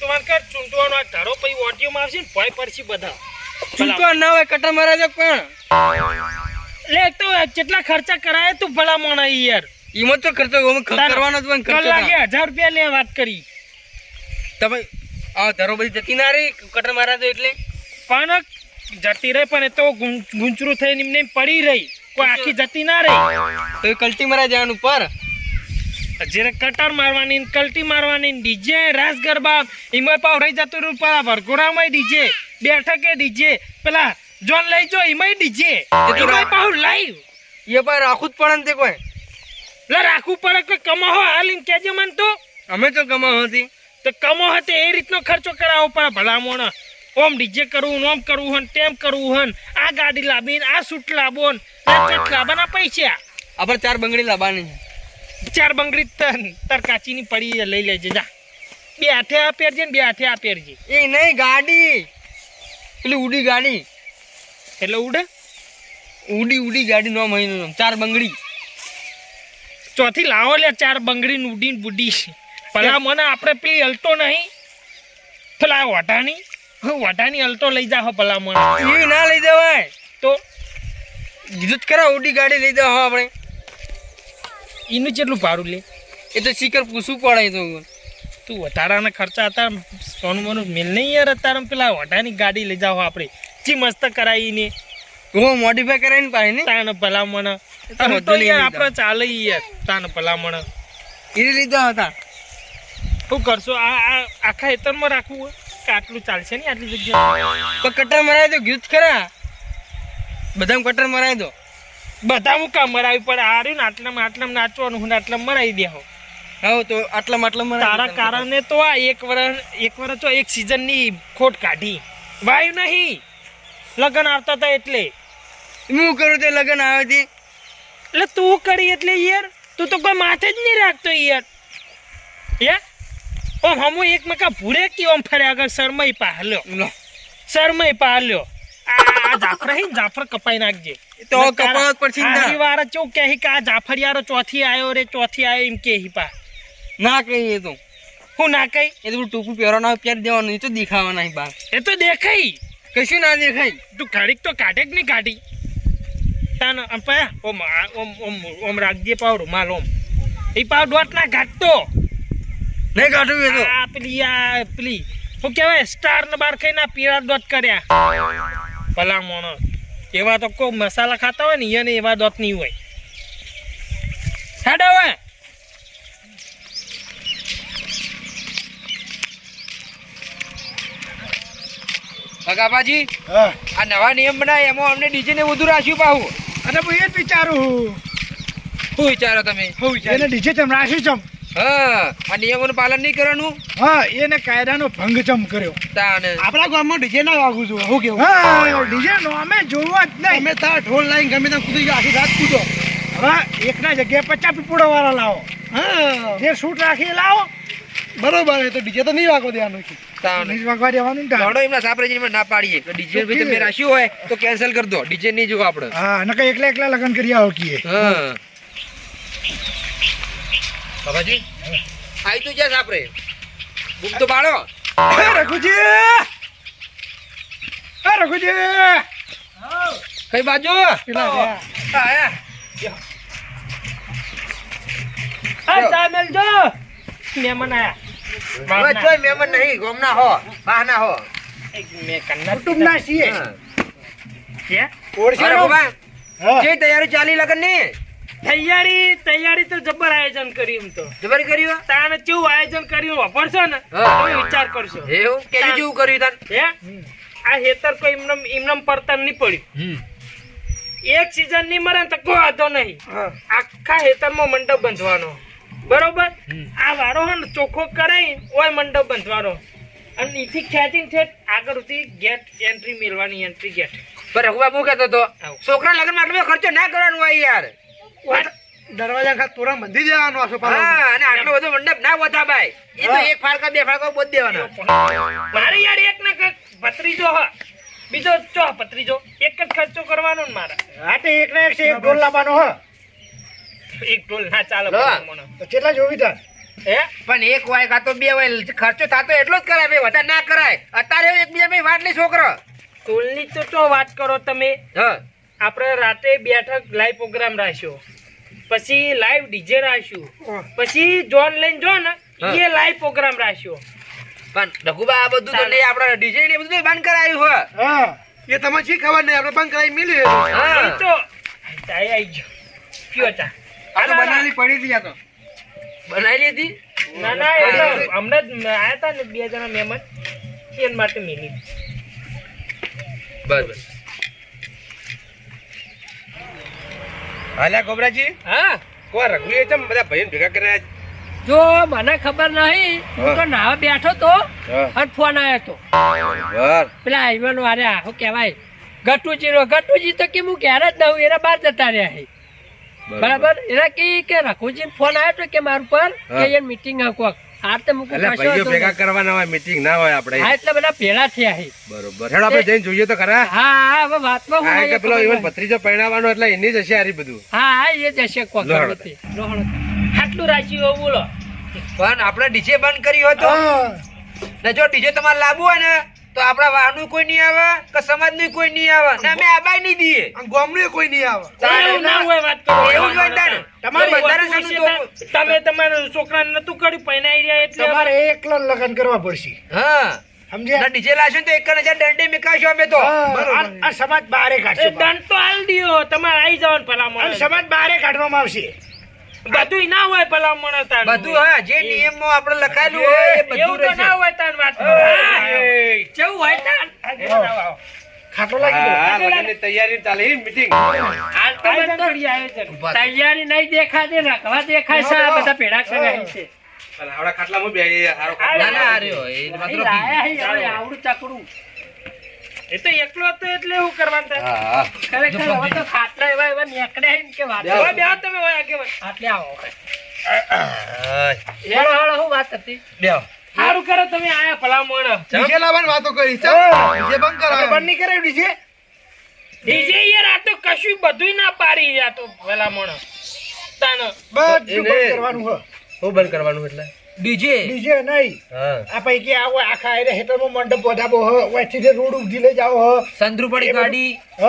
ચૂંટવાન કર ચૂંટવાનો આ ધારો પછી ઓટીઓમાં આવશે ને ભય પડશે બધા ચૂંટવા ના હોય કટા મારા જો પણ લે તો કેટલા ખર્ચા કરાય તું ભલા મોણા યાર ઈમત તો ખર્ચો કરવાનો જ પણ ખર્ચો લાગે 1000 રૂપિયા લે વાત કરી તમે આ ધારો બધી જતી ના રહી કટર મારા દો એટલે પણ જતી રહી પણ એ તો ગુંચરું થઈને એમને પડી રહી કોઈ આખી જતી ના રહી તો એ કલ્ટી મારા જવાનું પર જ્યારે કટર મારવાની કલ્ટી મારવાની ડીજે રાસ ગરબા એમાં પાવ રહી જતું રહ્યું પેલા ભરઘોડામાં ડીજે બેઠકે ડીજે પેલા જોન લઈ જો એમાં ડીજે એમાં પાવ લાઈવ એ પર રાખવું જ પડે ને તે કોઈ લે રાખવું પડે કોઈ કમાહો હાલીને કેજે મન તો અમે તો કમાવો હતી તો કમો હતો એ રીતનો ખર્ચો કરાવવો પડે ભલામણ ઓમ ડીજે કરવું ઓમ કરવું હન તેમ કરવું હન આ ગાડી લાવીને આ સૂટ લાવો ને લાવવાના પૈસા આપણે 4 બંગડી લાવવાની 4 બંગડી તર કાચીની પડી લઈ લેજે જા 2 હાથે આ પહેરજે ને 2 હાથે આ પહેરજે એ નહીં ગાડી પેલી ઉડી ગાડી એટલે ઉડે ઉડી ગાડી નો મહિનો 4 બંગડી ચોથી લાવો લે 4 બંગડી ને ઉડી ને બુડી ભલા મને આપણે પેલી હલતો નહીં પેલા વટાની હલતો લઈ જાઓ ભલા મને એ ના લઈ જવાય તો કીધું જ ખરા ઉડી ગાડી લઈ જાવ આપણે એનું કેટલું ભાડું લે એ તો શીકર પૂછવું પડે તો તું વધારાના ખર્ચા હતા સોનું મોનું મિલ નહીં યાર અત્યારે પેલા વટાની ગાડી લઈ જાઓ આપણે જી મસ્ત કરાવીને મોડિફાઈ કરાવીને પાડે ને તાને ભલા મને તો યાર આપણે ચાલે યાર તાને ભલા મને એ લીધા હતા શું કરશો આ આખા હેતરમાં રાખવું હોય કે આટલું ચાલશે ને આટલી જગ્યા તો કટર મરાવી દો ગીત ખરા બધા કટર મરાવી દો બધા હું કામ મરાવી પડે આ રહ્યું ને આટલામાં નાચવાનું હું આટલામાં મરાવી દે હો હા તો આટલામાં તારા કારણે તો આ એક વર્ષ તો એક સિઝનની ખોટ કાઢી વાયુ નહીં લગન આવતા હતા એટલે હું કરું તે લગન આવે તે એટલે તું કરી એટલે યાર તું તો કોઈ માથે જ નહીં રાખતો યાર ઓમ હમું એક મકા ભૂરે કે ઓમ ફરે આગળ શરમઈ પાલ્યો આ જાફર કપાઈ નાખજે તો કપાવ પછી આ વાર ચો કે આ જાફર યાર ચોથી આયો એમ કે પા ના કહીએ તો હું ના કઈ એ તો ટોપી પહેરવાના પહેરી દેવાનું એ તો દેખાવાના નહીં બાર એ તો દેખાઈ કશું ના દેખાય તું ઘડીક તો કાઢે કે નહીં કાઢી તાન ઓમ રાખજે પાવડો માલ ઓમ એ પાવ ડોટ ના ઘાટતો નહીં કાઢું એ તો પેલી શું કહેવાય સ્ટાર ને બાર ખાઈને પીળા દોત કર્યા ભલા મોણો એવા તો કોઈ મસાલા ખાતા હોય ને એને એવા દોત નહીં હોય હેડ હવે ભગાભાજી આ નવા નિયમ બનાય એમાં અમને ડીજે ને વધુ રાખ્યું પાહું અને હું એ જ વિચારું શું વિચારો તમે એને ડીજે ચમ રાખ્યું ચમ હા આ નિયમોનું પાલન નહીં કરવાનું હા એને કાયદાનો ભંગ ચમ કર્યો તાને આપણા ગામમાં ડીજે ના વાગવું જોઈએ હું કેવું હા ડીજે નો અમે જોવા જ નહીં અમે તાર ઢોલ લાઈન ગમે ત્યાં કૂદી આખી રાત કૂદો હવે એકના જગ્યાએ 50 પીપળો વાળા લાવો હા જે શૂટ રાખી લાવો બરોબર એ તો ડીજે તો નહીં વાગવા દેવાનું છે નહીં વાગવા દેવાનું ને ઘણો એમના સાપરેજીમાં ના પાડીએ કે ડીજે ભાઈ તમે રાખ્યું હોય તો કેન્સલ કરી દો ડીજે નહીં જોવો આપણે હા નકર એકલા લગન કરી આવો કીએ હા બાબાજી આઈ તો જ્યાં સાપરે બુક તો પાડો રઘુજી કઈ બાજુ ચા મેલજો મહેમાન આયા કોઈ મહેમાન નહીં ગોમના હો બહાના હો મેં કન્નડ કુટુંબ ના છીએ કે જે તૈયારી ચાલી લગન ની તૈયારી તો જબર આયોજન કર્યું એમ તો જબર કર્યું તાને કેવું આયોજન કર્યું વાપરશો ને તો વિચાર કરશો એવું કેવું જેવું કર્યું તાન હે આ હેતર કોઈ એમનેમ પરતન નહીં પડ્યું એક સીઝન ની મરે તો કોઈ વાંધો નહીં આખા હેતરમાં મંડપ બંધવાનો બરોબર આ વારો હે ને ચોખ્ખો કરાઈ ઓય મંડપ બંધવાનો અને નીથી ખેંચીને ઠેઠ આગળ સુધી ગેટ એન્ટ્રી મેળવાની એન્ટ્રી ગેટ પર હું કહેતો તો છોકરા લગન માં આટલો ખર્ચો ના કરવાનો હોય યાર દરવાજા ખાત તોરા બંધી દેવાનો આસો હા અને આટલો બધો મંડપ ના વધા ભાઈ એ તો એક ફાળકા બે ફાળકા બોધ દેવાના મારે યાર એક ને એક ભત્રીજો હ બીજો ચો ભત્રીજો એક જ ખર્ચો કરવાનો ને મારા હા તો એક ના એક છે એક ઢોલ લાવવાનો હ એક ઢોલ ના ચાલે મને તો કેટલા જોવી તાર હે પણ એક હોય કાં તો બે હોય ખર્ચો થતો એટલો જ કરાય ભાઈ, વધારે ના કરાય. અત્યારે એકબીજા ભાઈ વાત નહીં છોકરો. ટોલની તો ચો વાત કરો તમે. હા આપણે રાતે બેઠક લાઈવ પ્રોગ્રામ રાખ્યો, પછી લાઈવ ડીજે રાખ્યું, પછી જોન લઈને જો ને હા. એ લાઈવ પ્રોગ્રામ રાખ્યો. પણ રઘુબા આ બધું તો નહીં, આપણે ડીજે ને બધું બંધ કરાયું હોય. હા એ તમને શી ખબર નહીં, આપણે બંધ કરાવી મિલ્યું. હા. એ તો ચાય આઈ ગયો. પીઓ ચા. આ તો બનાવેલી પડી હતી આ તો. બનાવી લીધી. ના ના એટલે હમણાં જ આયા હતા ને 2 જણા મહેમાન, એના માટે મિલી. બસ બસ. હાલ્યા ગોબરાજી, હા કો રઘુએ ચમ બધા ભાઈઓ ભેગા કર્યા? જો મને ખબર નહીં, હું તો નાવા બેઠો તો અને ફોન આવ્યો તો બર પેલા આઈવન વાળા શું કહેવાય ગટુજી તો કે હું ઘેર જ દઉં, એના બહાર જતા રહ્યા છે. બરાબર એના કે રઘુજી ફોન આવ્યો તો કે મારું પર કે એ મીટિંગ કોક આ તો મૂકું એટલે ભાઈઓ ભેગા કરવાના હોય, મીટિંગ ના હોય આપણે. હા એટલે બધા ભેળા થયા છે. બરોબર. હેડો આપણે જઈને જોઈએ તો ખરા. હા હા હવે વાતમાં હું આ કે અહીંયા પેલો ખબર ઈવન નહીં. ભત્રીજો પરણાવવાનો એટલે એની જ હશે હારી બધું. હા હા એ જ હશે કોક લો હેડો. ગમે તે. લો હેડો. આટલું રાખ્યું એવું બોલો. પણ આપણે ડીજે બંધ કર્યું હતું ને જો ડીજે તમારે લાવવું હોય ને તો આપણા વાહનું કોઈ નહીં આવે કે સમાજનું કોઈ નહીં આવે ને અમે આબાઈ નહીં દઈએ. ગામડે કોઈ નહીં આવે. એવું ના હોય વાત કરો. એવું જ હોય તારે. તમારે તો બંધારણ બધું સામું વિશે તમે તમારા છોકરાને નતું કર્યું પૈણાઈ રહ્યા એટલે તમારે એકલા લગ્ન કરવા પડશે. હા સમજ્યા? ના ડીજે લાવશો તો 1000 દંડે મેકાશો અમે તો. આ સમાજ બહારે એ કાઢશે. દંડ તો આલ દિયો તમારે આવી જવાનું અને ભલામણ. સમાજ બહારે કાઢવામાં આવશે. બધું ના હોય ભલામણ તાન. બધું હા જે નિયમમાં આપણે લખાયેલું હોય એ બધું એવું તો રહેશે. ના હોય તાન વાત. કેવું હોય તાન? ખાટલો લાગી ગયો. હા, લગ્નની તૈયારી ચાલે મીટિંગ. હાલ તો મને તો તૈયારી નહીં દેખાતી, રાખવા દેખાય છે. આ બધા ભેળા કરાય છે. આવડા ખાટલામાં બેહીએ, હારો ખાટલો. ના ના હાર્યો એ અહીં માત્ર લાયા અહીં હવે આવડું ચકડું. એ તો એકલો હતો એટલે એવું કરવાનું થાય. હા હા. ખરેખર હવે તો ખાટલા એવા એવા નીકળ્યા છે ને કે વાત. બેહો. હવે બેહો તમે હવે આગેવાન. આટલે આવો. હા. હેળો હેળો શું વાત હતી? બેહો. સારું કરો તમે આયા ભલામણ. ડીજે લાવવાની વાતો કરી છે. ડીજે બંધ કરાવે. બંધ નહીં કરાવ્યું ડીજે. ડીજે યાર આ તો કશું બધુંય ના પાડી આ તો ભલામણ. તાણ. બધું બંધ કરવાનું હોય. શું બંધ કરવાનું એટલે? ડીજે. ડીજે નહીં. હા. આ પૈકી આવો આખા એરિયા હેઠળમાં મંડપ વધાવો હ. વચ્ચે રોડ ઉધી લઈ જાઓ હ. સંદ્રુપડી ગાડી. હ.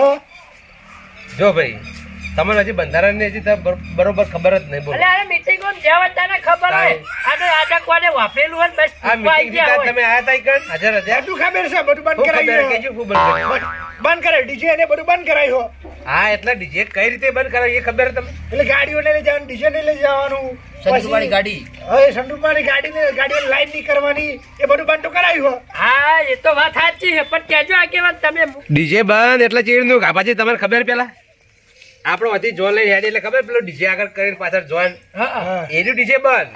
જો ભાઈ તમને હજી બંધારણની હજી તો બરોબર ખબર જ નહીં. બોલો અલે આ મીટિંગ માં જ્યાં તને ખબર હોય આ તો આજા કોને વાપરેલું હોય ને બસ આ મીટિંગ ગયા હોય. તમે આયા તા ઈ કણ? હાજર હાજર. બધું ખબર છે. બધું બંધ શું ખબર? કરાવ્યું. કહેજો, શું બંધ કર્યું? બંધ કરાવ્યું. ડીજે ને બધું બંધ કરાવ્યું. હા એટલે ડીજે કઈ રીતે બંધ કરાય એ ખબર તમને? એટલે ગાડીઓને લઈ જવાનું, ડીજે ને લઈ જવાનું. સંદ્રુપડી ગાડી. હવે સંડુપાની ગાડીઓ લાઈન નહીં કરવાની. એ બધું બંધ તો કરાવ્યું હો. હા એ તો વાત સાચી છે પણ કેજો આગેવાન તમે ડીજે બંધ એટલે ચીડનું ગાભાજી તમને ખબર પેલા આપણો હતી જોન લઈને હેડી એટલે ખબર પેલો ડીજે આગળ કરીને પાછળ જોન હા. એર્યું ડીજે બંધ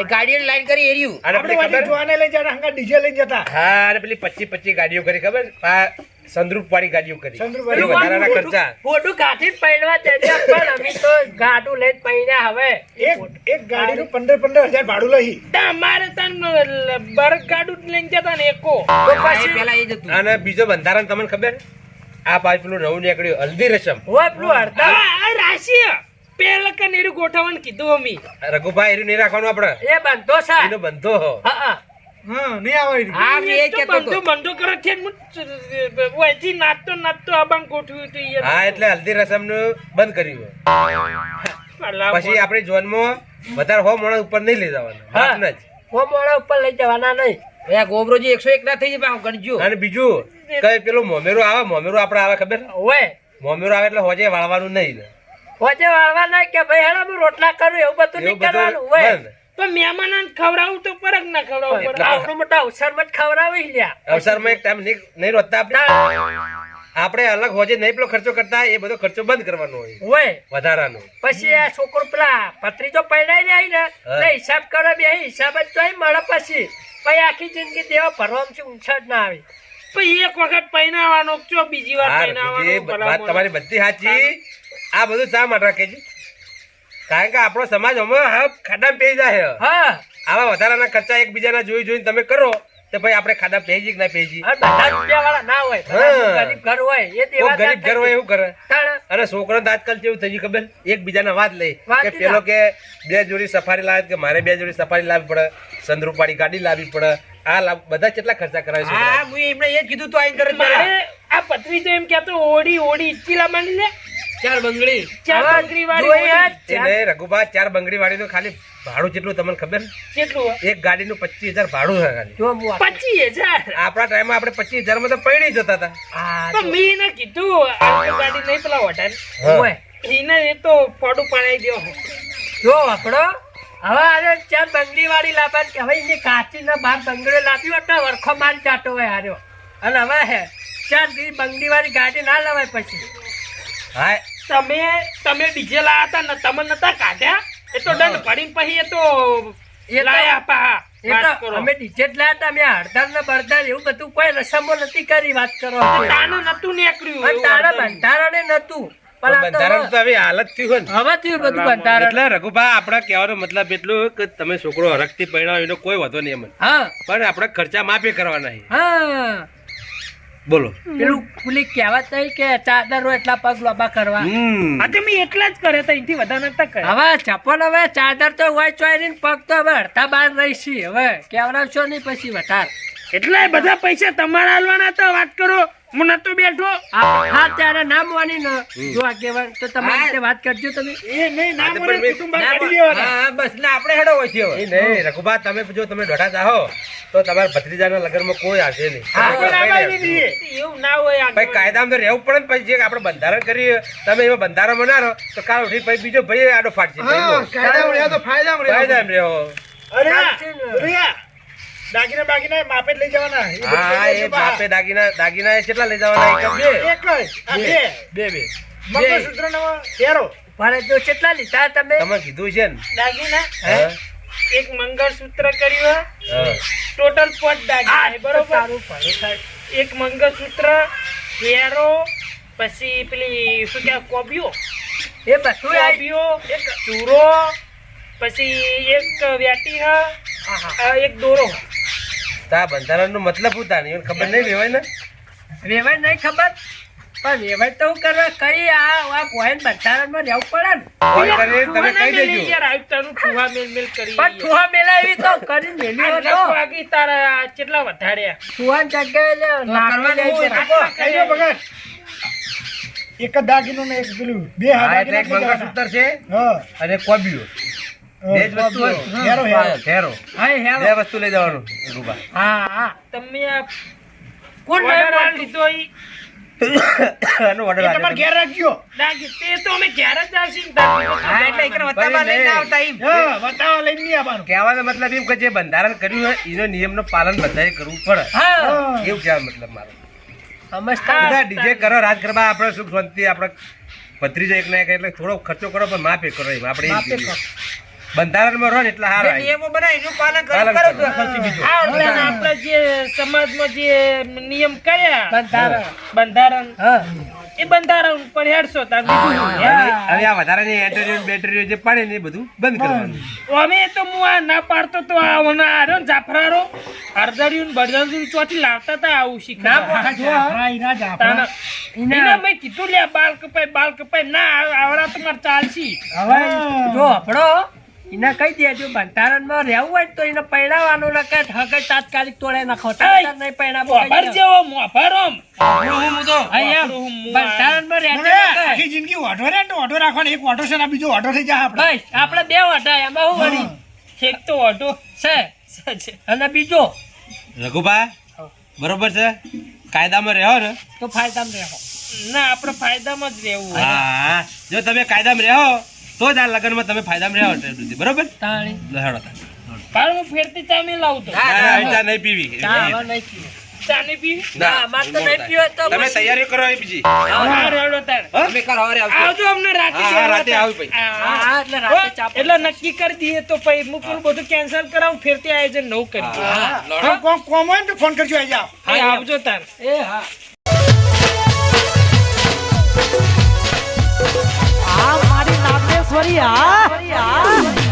એ ગાડીની લાઈન કરી એર્યું અને આપણે પેલી વાડી ખબર જોવાને લઈ જતા હંગા ડીજે લઈને જતા. હા અને પેલી 25 ગાડીઓ કરી ખબર સંદ્રુપ વાળી ગાડીઓ કરી સંદ્રુપ એ વધારાના ખર્ચા ફોટું કાઢીને પૈણવા જતા પણ અમે તો ગાડું લઈને પૈણ્યા હવે એક ગાડીનું 15,000 ભાડું લઈ. અમારે તન બરક ગાડું લઈને જતા ને એકો તો પછી પેલા એ જતું અને બીજો બંધારણ તમને ખબર આ પાછું પેલું નવું નીકળ્યું હલ્દી રસમ હોય પેલું અડધા આ રાશિ પેલા કનેરું ગોઠવવાનું કીધું અમી રઘુભાઈ એનું નહીં રાખવાનું આપણે એ બંધો છે એનો બંધો હો હા હા હા નહીં આવે. હા મેં એ કહેતો બંધો હતો બંધો કરે છે ઓયથી નાચતો આબાંગ ગોઠવ્યું હતું યાર. હા એટલે હલ્દી રસમ નું બંધ કર્યું અલા, પછી આપણે જોનમાં વધારે 100 માણસ ઉપર નહીં લઈ જવાના હા. રાતના જ. ઓ મોડા ઉપર લઈ જવાના નહીં. આ ગોબરોજી 101 ના થઈ જાય ગણજો અને બીજું કઈ પેલું મોમેરો આવે મોમેરો આપણે આવે ખબર ઓય મોમેરો આવે એટલે હોજે વાળવાનું નહીં હોજે વાળવા ના કે ભાઈ હેડા હું રોટલા કરું એવું બધું નહીં એવું બધું કરવાનું હોય બંધ. તો મહેમાનોને ખવડાવું તો પરક ના ખવડાવવું પડે એટલા. આવડું મોટા અવસરમાં જ ખવડાવી લ્યા અવસરમાં એક ટાઈમ નહીં રોતા આપણે અલગ હોજે નહીં પેલો ખર્ચો કરતા એ બધો ખર્ચો બંધ કરવાનો હોય હોય વધારાનો પછી આ છોકરો પેલા ભત્રીજો પૈણાઈ જાય ને એટલે હિસાબ કરો બે હિસાબ જ જોઈ મળે પછી આખી જિંદગી દેવા ભરવામાં છે ઊંચા જ ના આવે પછી એક વખત પૈણાવાનો ચો બીજી વાર હા, જે વાત તમારી બધી સાચી આ બધું શા માટે રાખે છે કારણ કે આપણો સમાજ હમણાં ખાડામાં પેઈ જાય હા આવા વધારાના ખર્ચા એકબીજાના જોઈ જોઈને તમે કરો તો ભાઈ આપણે ખાડા પેજી કે ના પેજી બધા રૂપિયા વાળા ના હોય હા. ગરીબ ઘર હોય એ કોઈ ગરીબ ઘર હોય એવું કરે તાણ અને છોકરો તો આજકાલ કેવું થઈ ગયું ખબર એકબીજાને વાત લઈ વાત કે જ પેલો કે 2 જોડી સફારી લાવે કે મારે 2 જોડી સફારી લાવવી પડે સંદરૂપાડી ગાડી લાવવી પડે બધા કેટલા ખર્ચા કરાવે છે હા હું એમને એ જ કીધું તો આઈને કરે મારે આ પત્રી તો એમ કહેતો ઓડી ઈચ્ચીલા માંડી લે 4 બંગડી 4 બંગડી વાળી એ નહીં રઘુબા 4 બંગડી વાળીનું ખાલી ભાડું કેટલું તમને ખબર કેટલું એક ગાડીનું 25,000 ભાડું છે ખાલી જો હું 25,000 આપણા ટાઈમમાં આપણે 25,000 માં તો પૈણી જતા હતા તો મેં એને કીધું આ ગાડી નહીં પેલા વટાણ ઓય એને એ તો પડું પડાઈ દો જો આપણો હવે આને 4 બંગડી વાળી લાવવા કે હવે એને કાચી ના 12 બંગડીઓ લાવ્યો એટલે વરખો મારી ચાટો હોય હાર્યો અને હવે હે 4 બંગડી વાળી ગાડી ના લવાય પછી હા તમે ડીજે લાયા હતા ને તમે નતા કાઢ્યા એ તો દંડ પડીને પછી એ તો એ લાયા પા એ તો અમે ડીજે જ લાયા હતા અમે હળદર ને બળદર એવું બધું કોઈ રસમો નથી કરી વાત કરો તાનું નતું નીકળ્યું અને તારા બંધારણે નતું પણ આ તો બંધારણ તો હવે હાલત થયું હોય હવે થયું બધું બંધારણ એટલે રઘુભા આપણા કહેવાનો મતલબ એટલું કે તમે છોકરો હરખથી પરણાવો એનો કોઈ વાંધો નહીં અમને હા પણ આપણે ખર્ચા માફે કરવાના છે હા બોલો પેલું પેલી કહેવત નહીં કે ચાદર હોય એટલા પગ લોબા કરવા આજે મેં એટલા જ કરે તો એથી વધારે નતા કરે હવે ચપ્પલ હવે ચાદર તો હોય ચોરીને પગ તો હવે અડધા બાર રહીશી હવે કેવડાવશો નહીં પછી વધાર એટલે બધા પૈસા તમારા હાલવાના હતા વાત કરો હું નતો બેઠો હા ત્યારે ના મોની ને જો આગેવાન તો તમારી રીતે વાત કરજો તમે એ નહીં ના હા, તો મને પણ કુટુંબ બહાર કાઢી દેવાના. હા બસ ને આપણે હેડો હોય છે એ નહીં રઘુભા તમે જો તમે દોઢા જાઓ તો તમારા ભત્રીજાના લગ્નમાં કોઈ આવશે નહીં હા, તમે કોઈ કઈ લાવવા નહીં નહીં આવશે. દઈએ. એવું ના હોય ભાઈ કાયદામાં તો રહેવું પડે ને પછી જે આપણે બંધારણ કરીએ તમે એમાં બંધારણ બનાવો તો કાલ ઉઠી પછી બીજો ભાઈ આડો ફાટશે કાયદામાં રહ્યા તો ફાયદામાં રહ્યા. ફાયદા એમ રહ્યો અરે સાચી ને. રિયા, દાગીના બાગીના માપે જ લઈ જવાના એ બધું હા લઈ એ જજો બાપે દાગીના એ કેટલા લઈ જવાના એક જ બે? એક જ. આ બે. બે મંગળસૂત્રનો પહેરો. પણ તો કેટલા લીધા તમે તમે કીધું છે ને દાગીના હા? એક મંગળસૂત્ર કર્યું હા. ટોટલ 5 દાગીના છે, બરોબર સારું પડે સાહેબ. એક મંગળસૂત્ર પહેરો પછી પેલી શું કહેવાય કોબીઓ એ બધું આવી. કોબીઓ એક ચૂરો પછી એક વ્યાટી એક દોરો તો આ બંધારણનો મતલબ શું તાને એને ખબર નહીં રહેવાય ને વેવાય નહીં ખબર પણ વેવાય તો હું કરવા કઈ આ ભોયન બંધારણમાં રહેવું પડે ને કોઈ કરીને તમે ઠુવા ના કહી મેલી દેજો યાર, આયુક્તાનું ઠુવા મેલ કરી પણ ઠુવા મેલાવી તો કરીને મેલ્યો આટલા હતો વાગી તારા કેટલા વધાર્યા ઠુવાન જગ્યાએ લે લાકડી લઈ કરવાનું જતા. હોય. કઈ દો ભગત. એક જ દાગીનો ને એક પેલું બે હા હાથ એટલે એક મંગળસૂત્ર છે હા અને કોબીઓ બે જ વસ્તુ હોય ને? હેરો, હેરો. હેરો હા હેરો. બે વસ્તુ લઈ જવાનું રૂપા હા હા તમે આ કોણ order નહીં આલ લીધો ઈ એનો ઓર્ડર એ તમારે ઘેર રાખજો. દાગી તે તો અમે ઘેર જ આવશે ને દાગી તો હા એટલે એકને વત્તામાં લઈને આવતા એમ. હા, બતાવવા લઈને નહીં આવવાનું. કહેવાનો મતલબ એમ કે જે બંધારણ કર્યું હોય એનો નિયમનું પાલન બધાએ કરવું પડે હા હા. એવું કહેવાનો મતલબ મારો સમજતા બધા ડીજે કરો રાજ ગરબા આપણે સુખ શાંતિ આપણે ભત્રીજો એક ના એક એટલે થોડો ખર્ચો કરો પણ માપે કરો એમ આપણે એમ માપે કહીએ. કરો. બંધારણમાં રહો ને એટલે જે હારા નિયમો બનાવી એનું પાલન પાલન કરો કરો. સૌથી બીજું આ એટલે આપણે જે સમાજમાં જે નિયમ કર્યા બંધારણ બંધારણ હા એ બંધારણ ઉપર હેડશો તાર બીજું શું? હવે આ વધારાની એન્ટરીઓ બેટરીઓ જે પડે ને એ બધું બંધ કરવાનું અમે તો હું આ ના પાડતો તો આ ઓના આર્યો ને જાફરારો હળદરિયું ને બળદરિયું ચોથી લાવતા તા આવું ના શીખા પોહાય. જાફરા, ઈના જાફરા. એને મેં કીધું લે બાલ કપાય ના આવડા તમારે ચાલશી હવે જો આપણો એને કહી દેજો બંધારણમાં રહેવું હોય તો એને પૈણાવાનું ના કઈ હકે તાત્કાલિક તોડે નાખો તાત્કાલિક નહીં પૈણાવો કહી મોભર દેજો. જેવો મોભર ઓમ હા, એમ. બંધારણમાં રહેજો હવે ના કઈ. આખી જિંદગી ઓઢો રહે ને તો ઓઢો રાખવાનો. એક ઓઢો છે ને બીજો ઓઢો થઈ જાય આપણે. બસ આપણે બે વટાય એમાં હું વળી એક તો ઓઢો છે અને બીજો રઘુભા બરોબર છે કાયદામાં રહો ને તો ફાયદામાં રહેવો ના આપણે ફાયદામાં જ રહેવું હા જો તમે કાયદામાં રહો તો જ આ લગ્નમાં તમે ફાયદામાં રહો એટલે સુધી, બરોબર તાણી લહેડો તાર. પણ હું ફેરતી ચા મેં લાવતો હા, ના, હવે ચા નહીં પીવી ચા હવે નહીં પીવો. ચા નહીં પીવી ના, અમારે તો નહીં પીવો તો તમે પછી. તૈયારી કરો એ બીજી હા રેડો તાર અમે કાલ સવારે આવશું. આવજો અમને રાતે હા, સેવા રાતે તાર. આવું પછી. હા, હા, એટલે રાતે ચા હો, એટલે નક્કી કરી દઈએ તો પછી હું પેલું બધું કેન્સલ કરાવું ફેરતી આયોજન નવું કરી દઈએ. હવે કોમ હોય ને તો ફોન કરજો, આવી જાઓ. હા, આવજો તાર એ હા આ મારી નાગેશ્વરી આ